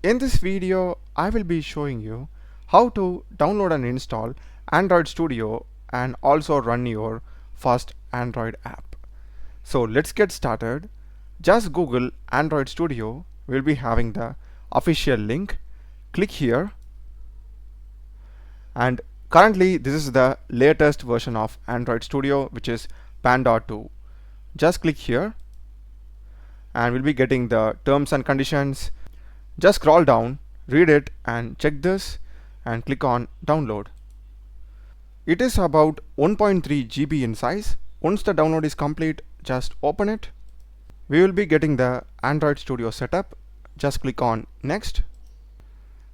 In this video, I will be showing you how to download and install Android Studio and also run your first Android app. So let's get started. Just Google Android Studio. We'll be having the official link. Click here, and currently this is the latest version of Android Studio, which is Panda 2. Just click here and we'll be getting the terms and conditions. Just scroll down, read it and check this and click on download. It is about 1.3 GB in size. Once the download is complete, just open it. We will be getting the Android Studio setup. Just click on next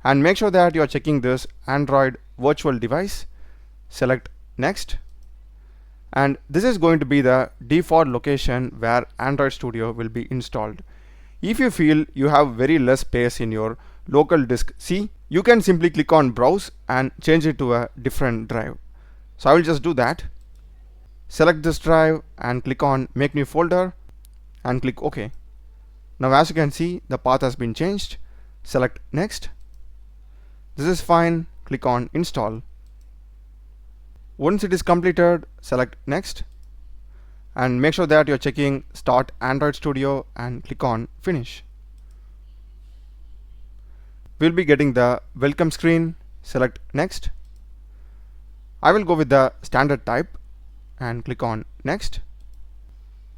and make sure that you are checking this Android virtual device. Select next, and this is going to be the default location where Android Studio will be installed. If you feel you have very less space in your local disk C, you can simply click on browse and change it to a different drive. So I will just do that. Select this drive and click on make new folder and click OK. Now as you can see, the path has been changed. Select next. This is fine. Click on install. Once it is completed, select next and make sure that you're checking start Android Studio and click on finish. We'll be getting the welcome screen. Select next. I will go with the standard type and click on next.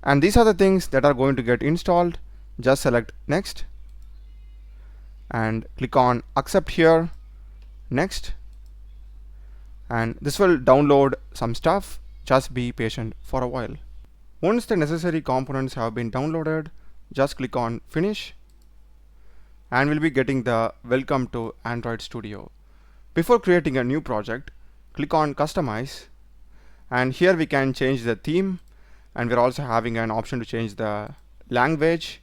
And these are the things that are going to get installed. Just select next and click on accept here. Next. And this will download some stuff. Just be patient for a while. Once the necessary components have been downloaded, just click on finish and we'll be getting the welcome to Android Studio. Before creating a new project, click on customize and here we can change the theme, and we're also having an option to change the language.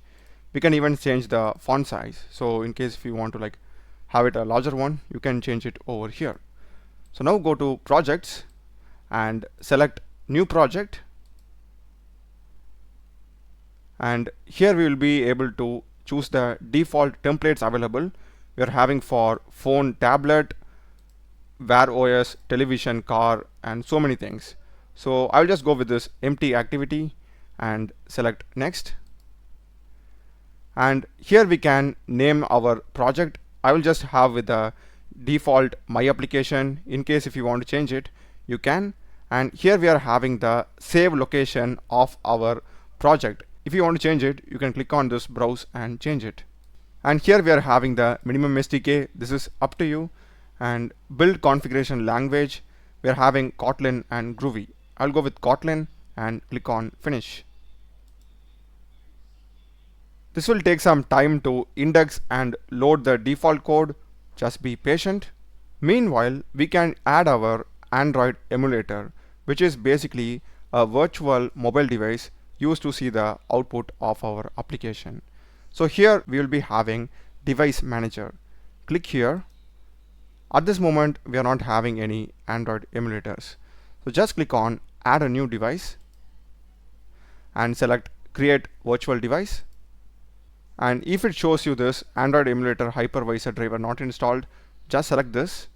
We can even change the font size. So in case if you want to have it a larger one, you can change it over here. So now go to projects and select new project, and here we will be able to choose the default templates available. We are having for phone, tablet, Wear OS, television, car, and so many things. So I'll just go with this empty activity and select next. And here we can name our project. I will just have with the default my application. In case if you want to change it, you can. And here we are having the save location of our project. If you want to change it, you can click on this browse and change it. And here we are having the minimum SDK. This is up to you. And build configuration language, we are having Kotlin and Groovy. I'll go with Kotlin and click on finish. This will take some time to index and load the default code. Just be patient. Meanwhile, we can add our Android emulator, which is basically a virtual mobile device used to see the output of our application. So here we will be having device manager. Click here. At this moment, we are not having any Android emulators. So just click on add a new device and select create virtual device. And if it shows you this Android emulator hypervisor driver not installed, just select this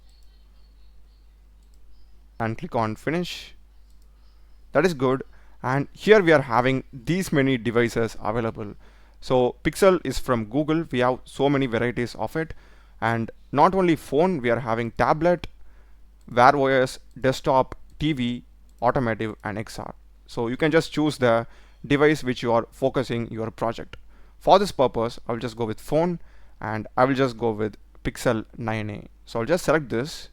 and click on finish. That is good. And here we are having these many devices available. So Pixel is from Google. We have so many varieties of it. And not only phone, we are having tablet, Wear OS, desktop, TV, automotive, and XR. So you can just choose the device which you are focusing your project. For this purpose, I will just go with phone and I will just go with Pixel 9a. So I'll just select this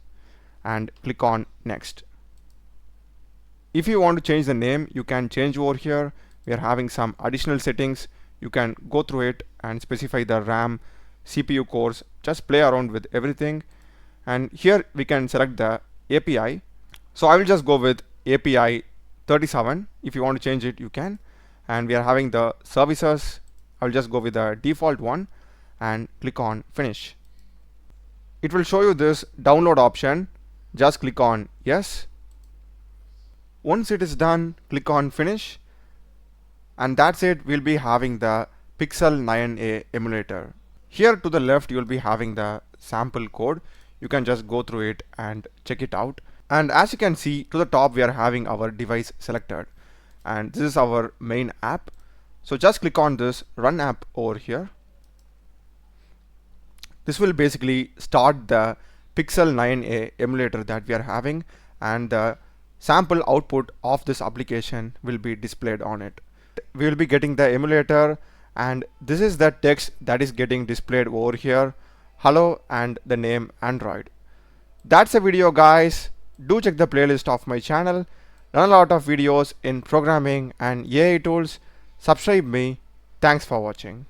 and click on next. If you want to change the name, you can change over here. We are having some additional settings. You can go through it and specify the RAM, CPU cores, just play around with everything. And here we can select the API. So I will just go with API 37. If you want to change it, you can. And we are having the services. I'll just go with the default one and click on finish. It will show you this download option. Just click on yes. Once it is done, click on finish. And that's it. We'll be having the Pixel 9a emulator. Here to the left, you will be having the sample code. You can just go through it and check it out. And as you can see, to the top, we are having our device selected. And this is our main app. So just click on this run app over here. This will basically start the Pixel 9a emulator that we are having, and the sample output of this application will be displayed on it. We will be getting the emulator, and this is the text that is getting displayed over here, hello, and the name Android. That's a video, guys. Do check the playlist of my channel. Run a lot of videos in programming and AI tools. Subscribe me. Thanks for watching.